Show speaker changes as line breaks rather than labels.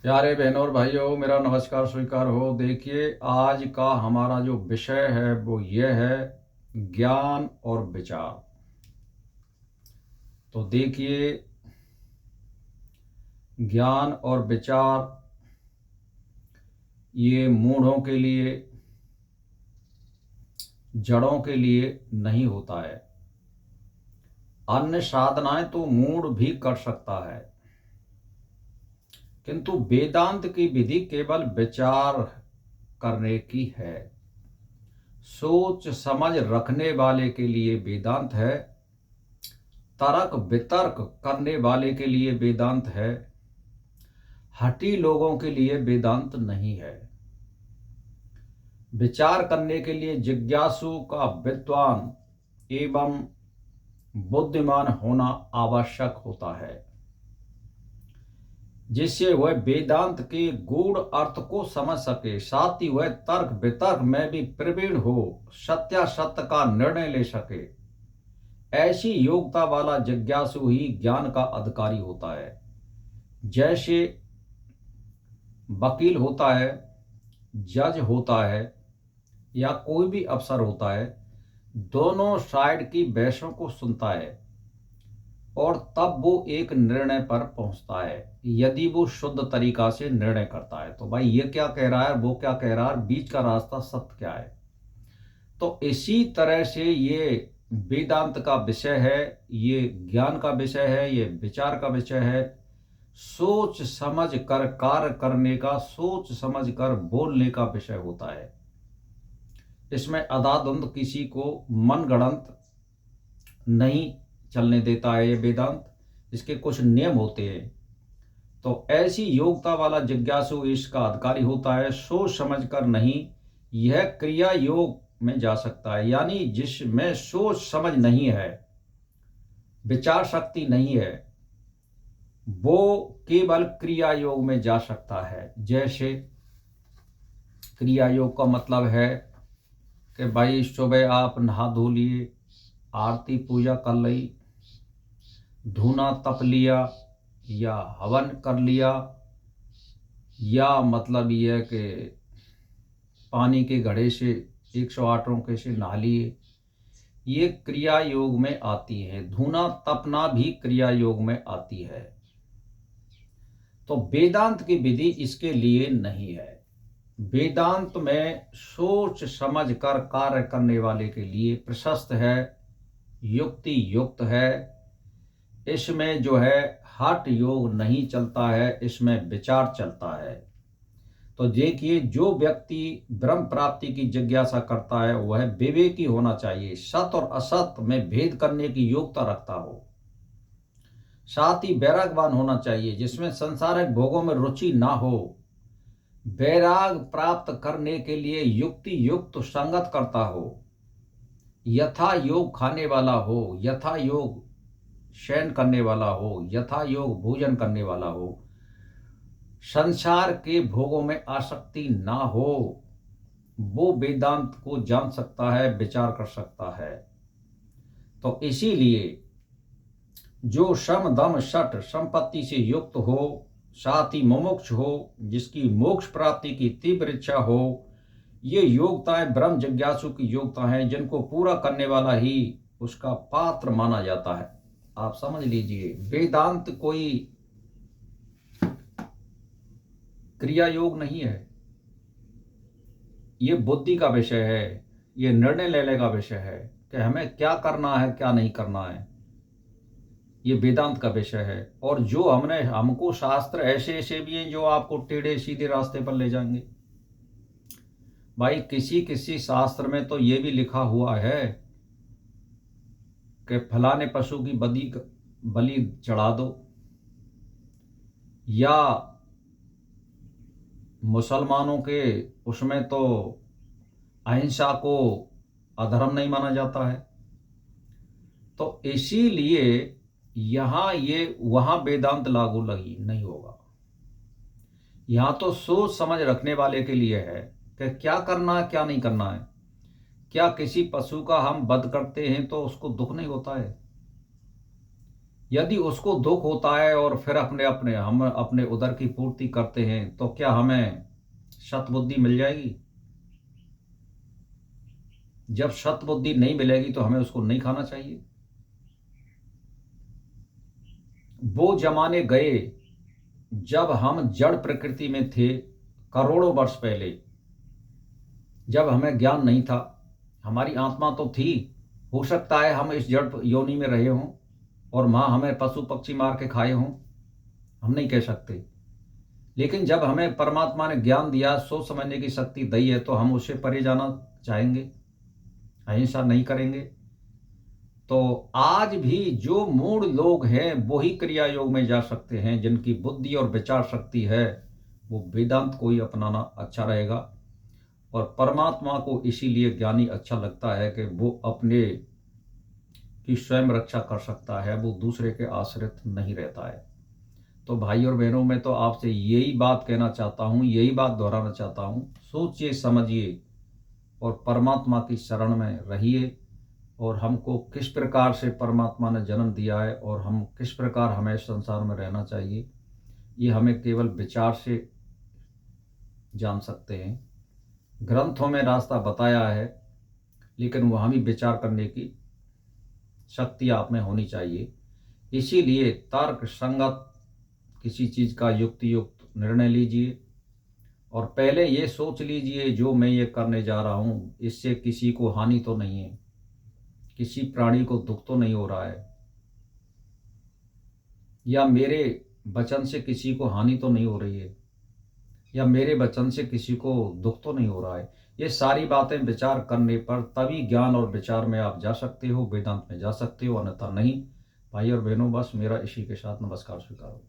प्यारे बहनों और भाइयों, मेरा नमस्कार स्वीकार हो। देखिए, आज का हमारा जो विषय है वो ये है ज्ञान और विचार। तो देखिए, ज्ञान और विचार ये मूढ़ों के लिए, जड़ों के लिए नहीं होता है। अन्य साधनाएं तो मूढ़ भी कर सकता है, किंतु वेदांत की विधि केवल विचार करने की है। सोच समझ रखने वाले के लिए वेदांत है, तर्क वितर्क करने वाले के लिए वेदांत है, हठी लोगों के लिए वेदांत नहीं है। विचार करने के लिए जिज्ञासु का विद्वान एवं बुद्धिमान होना आवश्यक होता है, जिससे वह वेदांत के गूढ़ अर्थ को समझ सके, साथ ही वह तर्क वितर्क में भी प्रवीण हो, सत्यासत्य का निर्णय ले सके। ऐसी योग्यता वाला जिज्ञासु ही ज्ञान का अधिकारी होता है। जैसे वकील होता है, जज होता है या कोई भी अफसर होता है, दोनों साइड की बहसों को सुनता है और तब वो एक निर्णय पर पहुंचता है। यदि वो शुद्ध तरीका से निर्णय करता है तो भाई ये क्या कह रहा है, वो क्या कह रहा है, बीच का रास्ता सत्य क्या है। तो इसी तरह से ये वेदांत का विषय है, ये ज्ञान का विषय है, ये विचार का विषय है। सोच समझ कर कार्य करने का, सोच समझ कर बोलने का विषय होता है। इसमें अदाद्वंद किसी को मनगढ़ंत नहीं चलने देता है ये वेदांत। इसके कुछ नियम होते हैं। तो ऐसी योग्यता वाला जिज्ञासु इसका अधिकारी होता है। सोच समझ कर नहीं, यह क्रिया योग में जा सकता है, यानी जिसमें सोच समझ नहीं है, विचार शक्ति नहीं है, वो केवल क्रिया योग में जा सकता है। जैसे क्रिया योग का मतलब है कि भाई सुबह आप नहा धो लिए, आरती पूजा कर ली, धूना तप लिया या हवन कर लिया, या मतलब ये है कि पानी के घड़े से 108 रोंके से नहा लिए, ये क्रिया योग में आती है। धूना तपना भी क्रिया योग में आती है। तो वेदांत की विधि इसके लिए नहीं है। वेदांत में सोच समझ कर कार्य करने वाले के लिए प्रशस्त है, युक्ति युक्त है। इसमें जो है हठ योग नहीं चलता है, इसमें विचार चलता है। तो देखिए, जो व्यक्ति ब्रह्म प्राप्ति की जिज्ञासा करता है वह विवेकी होना चाहिए, सत और असत में भेद करने की योग्यता रखता हो। साथ ही वैरागवान होना चाहिए, जिसमें संसारिक भोगों में रुचि ना हो। वैराग प्राप्त करने के लिए युक्ति युक्त संगत करता हो, यथा योग खाने वाला हो, यथा योग शयन करने वाला हो, यथा योग भोजन करने वाला हो, संसार के भोगों में आसक्ति ना हो। वो वेदांत को जान सकता है, विचार कर सकता है। तो इसीलिए जो शम दम शठ संपत्ति से युक्त हो, साथ ही मुमुक्ष हो, जिसकी मोक्ष प्राप्ति की तीव्र इच्छा हो, ये योग्यताएं ब्रह्म जिज्ञासु की योग्यता हैं, जिनको पूरा करने वाला ही उसका पात्र माना जाता है। आप समझ लीजिए, वेदांत कोई क्रिया योग नहीं है, ये बुद्धि का विषय है, ये निर्णय लेने का विषय है कि हमें क्या करना है क्या नहीं करना है। ये वेदांत का विषय है। और जो हमको शास्त्र ऐसे ऐसे भी हैं जो आपको टेढ़े सीधे रास्ते पर ले जाएंगे। भाई किसी किसी शास्त्र में तो ये भी लिखा हुआ है कि फलाने पशु की बलि चढ़ा दो, या मुसलमानों के उसमें तो अहिंसा को अधर्म नहीं माना जाता है। तो इसीलिए यहाँ ये वहाँ वेदांत लागू लगी नहीं होगा। यहाँ तो सोच समझ रखने वाले के लिए है कि क्या करना है क्या नहीं करना है। क्या किसी पशु का हम वध करते हैं तो उसको दुख नहीं होता है? यदि उसको दुख होता है और फिर हम अपने उदर की पूर्ति करते हैं, तो क्या हमें शतबुद्धि मिल जाएगी? जब शतबुद्धि नहीं मिलेगी तो हमें उसको नहीं खाना चाहिए। वो जमाने गए जब हम जड़ प्रकृति में थे, करोड़ों वर्ष पहले, जब हमें ज्ञान नहीं था। हमारी आत्मा तो थी, हो सकता है हम इस जड़ योनि में रहे हों और माँ हमें पशु पक्षी मार के खाए हों, हम नहीं कह सकते। लेकिन जब हमें परमात्मा ने ज्ञान दिया, सोच समझने की शक्ति दी है, तो हम उससे परे जाना चाहेंगे, अहिंसा नहीं करेंगे। तो आज भी जो मूढ़ लोग हैं वही क्रिया योग में जा सकते हैं। जिनकी बुद्धि और विचार शक्ति है, वो वेदांत को ही अपनाना अच्छा रहेगा। और परमात्मा को इसीलिए ज्ञानी अच्छा लगता है कि वो अपने की स्वयं रक्षा कर सकता है, वो दूसरे के आश्रित नहीं रहता है। तो भाई और बहनों, मैं तो आपसे यही बात कहना चाहता हूँ, यही बात दोहराना चाहता हूँ। सोचिए समझिए और परमात्मा की शरण में रहिए। और हमको किस प्रकार से परमात्मा ने जन्म दिया है और हम किस प्रकार हमें इस संसार में रहना चाहिए, ये हमें केवल विचार से जान सकते हैं। ग्रंथों में रास्ता बताया है, लेकिन वहाँ भी विचार करने की शक्ति आप में होनी चाहिए। इसीलिए तर्क संगत किसी चीज़ का युक्ति युक्त निर्णय लीजिए और पहले ये सोच लीजिए, जो मैं ये करने जा रहा हूँ इससे किसी को हानि तो नहीं है, किसी प्राणी को दुख तो नहीं हो रहा है, या मेरे वचन से किसी को हानि तो नहीं हो रही है, या मेरे वचन से किसी को दुख तो नहीं हो रहा है। ये सारी बातें विचार करने पर तभी ज्ञान और विचार में आप जा सकते हो, वेदांत में जा सकते हो, अन्यथा नहीं। भाई और बहनों, बस मेरा इसी के साथ नमस्कार स्वीकार हो।